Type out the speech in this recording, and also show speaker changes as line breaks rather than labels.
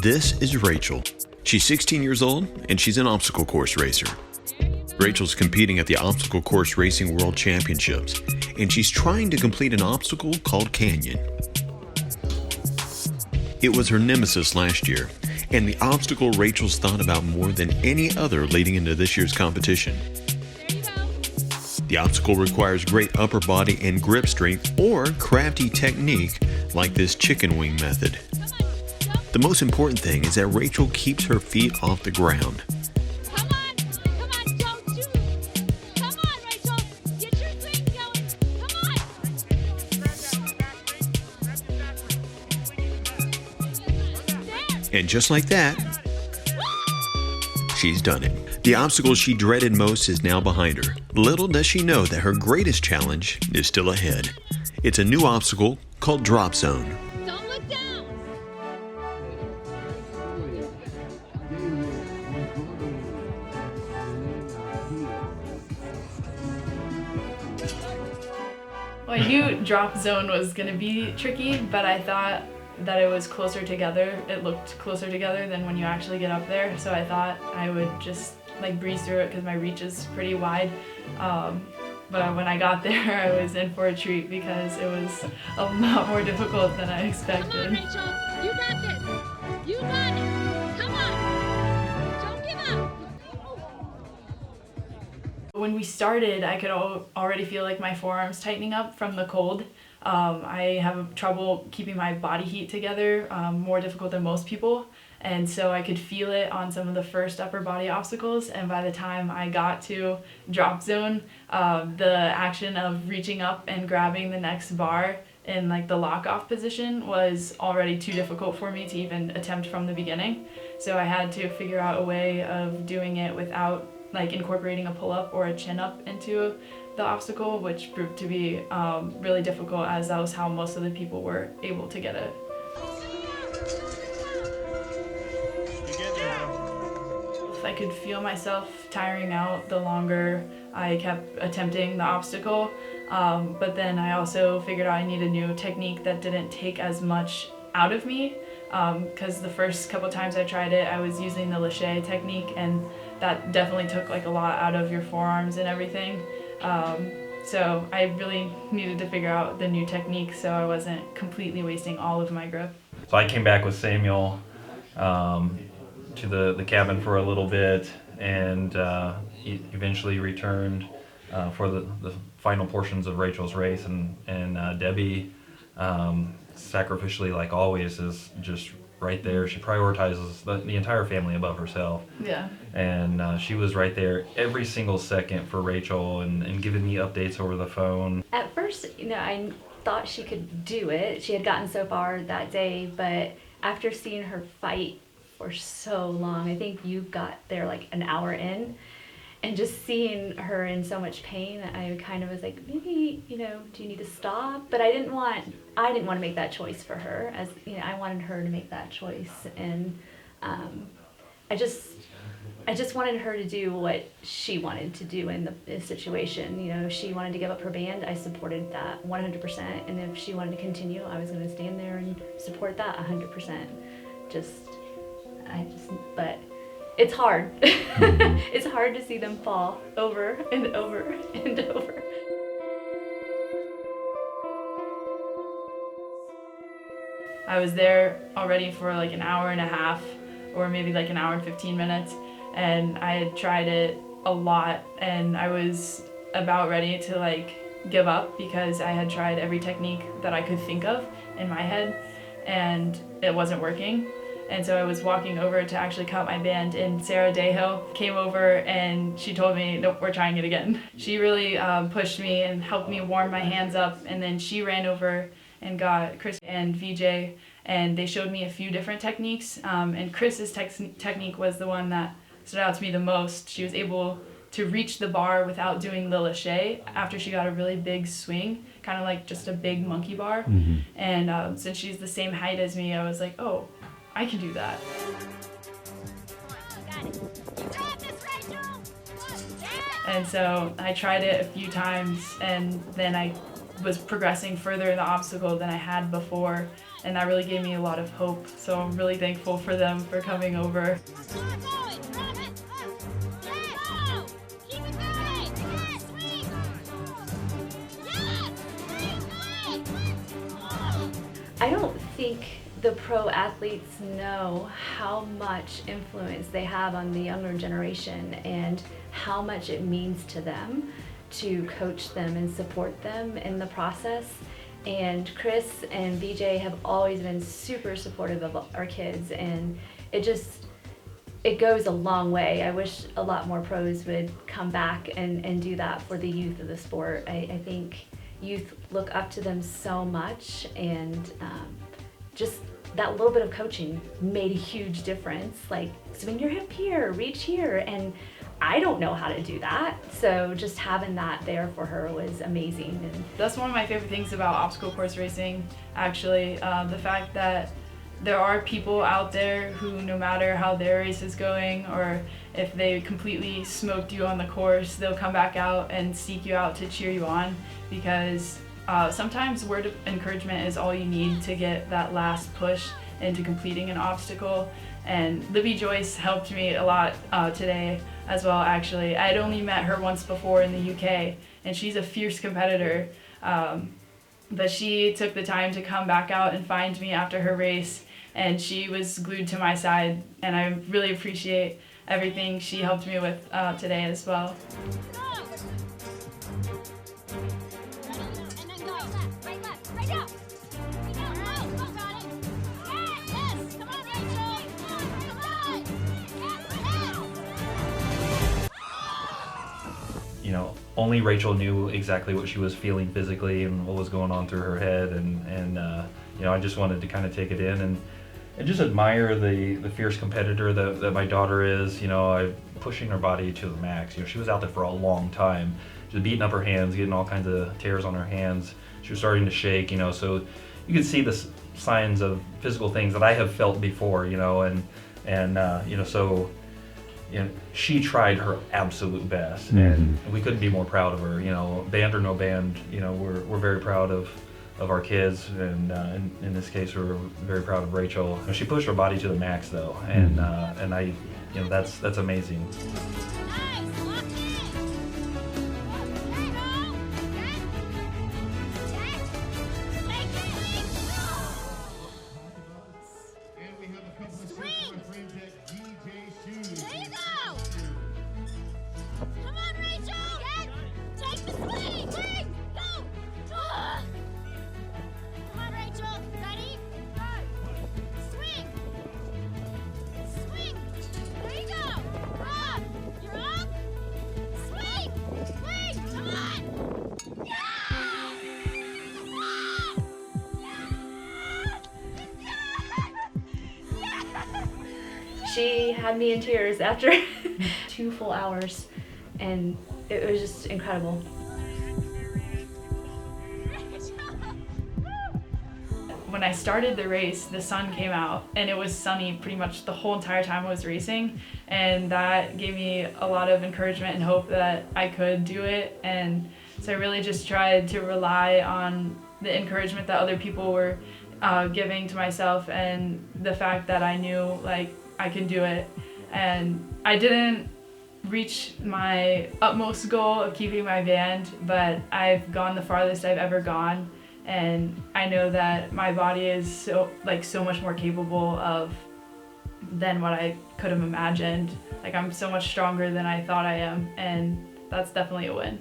This is Rachel. She's 16 years old and she's an obstacle course racer. Rachel's competing at the Obstacle Course Racing World Championships, and she's trying to complete an obstacle called Canyon. It was her nemesis last year, and the obstacle Rachel's thought about more than any other leading into this year's competition. The obstacle requires great upper body and grip strength or crafty technique like this chicken wing method. The most important thing is that Rachel keeps her feet off the ground.
Come on, don't shoot. Come on, Rachel, get your swing going. Come on. There.
And just like that, she's done it. The obstacle she dreaded most is now behind her. Little does she know that her greatest challenge is still ahead. It's a new obstacle called Drop Zone.
Don't look down.
Well, I knew Drop Zone was going to be tricky, but I thought that it was closer together. It looked closer together than when you actually get up there, so I thought I would just breeze through it because my reach is pretty wide. But when I got there, I was in for a treat because it was a lot more difficult than I expected.
Come on, Rachel, you got this. You got it. Come on. Don't give up.
When we started, I could already feel like my forearms tightening up from the cold. I have trouble keeping my body heat together, more difficult than most people. And so I could feel it on some of the first upper body obstacles. And by the time I got to Drop Zone, the action of reaching up and grabbing the next bar in the lock off position was already too difficult for me to even attempt from the beginning. So I had to figure out a way of doing it without incorporating a pull-up or a chin-up into the obstacle, which proved to be really difficult, as that was how most of the people were able to get it. I could feel myself tiring out the longer I kept attempting the obstacle, but then I also figured out I needed a new technique that didn't take as much out of me, because the first couple times I tried it, I was using the lache technique, and that definitely took a lot out of your forearms and everything. So I really needed to figure out the new technique so I wasn't completely wasting all of my grip.
So I came back with Samuel to the cabin for a little bit, and he eventually returned for the final portions of Rachel's race, and Debbie, sacrificially like always, is just right there. She prioritizes the entire family above herself.
Yeah.
And she was right there every single second for Rachel and giving me updates over the phone.
At first, I thought she could do it. She had gotten so far that day, but after seeing her fight for so long, I think you got there an hour in, and just seeing her in so much pain, I kind of was like, maybe, do you need to stop? But I didn't want to make that choice for her, as I wanted her to make that choice, and I just wanted her to do what she wanted to do in the situation. If she wanted to give up her band, I supported that 100%, and if she wanted to continue, I was going to stand there and support that 100%. But it's hard. It's hard to see them fall over and over and over.
I was there already for an hour and a half, or maybe an hour and 15 minutes, and I had tried it a lot, and I was about ready to give up because I had tried every technique that I could think of in my head, and it wasn't working. And so I was walking over to actually cut my band, and Sarah Dehill came over and she told me, nope, we're trying it again. She really pushed me and helped me warm my hands up, and then she ran over and got Chris and VJ, and they showed me a few different techniques, and Chris's technique was the one that stood out to me the most. She was able to reach the bar without doing the lache after she got a really big swing, kind of like just a big monkey bar. Mm-hmm. And since she's the same height as me, I was like, oh, I can do that. And so I tried it a few times, and then I was progressing further in the obstacle than I had before, and that really gave me a lot of hope. So I'm really thankful for them for coming over.
I don't think the pro athletes know how much influence they have on the younger generation and how much it means to them to coach them and support them in the process. And Chris and BJ have always been super supportive of our kids, and it goes a long way. I wish a lot more pros would come back and do that for the youth of the sport. I think youth look up to them so much, and just that little bit of coaching made a huge difference. Like, swing your hip here, reach here, and I don't know how to do that. So just having that there for her was amazing. And
that's one of my favorite things about obstacle course racing, actually. The fact that there are people out there who, no matter how their race is going, or if they completely smoked you on the course, they'll come back out and seek you out to cheer you on, because sometimes word of encouragement is all you need to get that last push into completing an obstacle. And Libby Joyce helped me a lot today as well, actually. I'd only met her once before in the UK, and she's a fierce competitor. But she took the time to come back out and find me after her race, and she was glued to my side, and I really appreciate everything she helped me with today as well.
You know, only Rachel knew exactly what she was feeling physically and what was going on through her head, and you know, I just wanted to kind of take it in and just admire the fierce competitor that my daughter is. You know, pushing her body to the max. You know, she was out there for a long time, just beating up her hands, getting all kinds of tears on her hands. She was starting to shake, you know, so you could see the signs of physical things that I have felt before, you know, and you know, so you know, she tried her absolute best, and we couldn't be more proud of her. You know, band or no band, you know, we're very proud of our kids, and in this case, we're very proud of Rachel. She pushed her body to the max, though, and I, you know, that's amazing.
she had me in tears after 2 full hours, and it was just incredible.
When I started the race, the sun came out, and it was sunny pretty much the whole entire time I was racing, and that gave me a lot of encouragement and hope that I could do it. And so I really just tried to rely on the encouragement that other people were giving to myself, and the fact that I knew like I could do it. And I didn't reach my utmost goal of keeping my band, but I've gone the farthest I've ever gone, and I know that my body is so much more capable of than what I could have imagined. Like, I'm so much stronger than I thought I am, and that's definitely a win.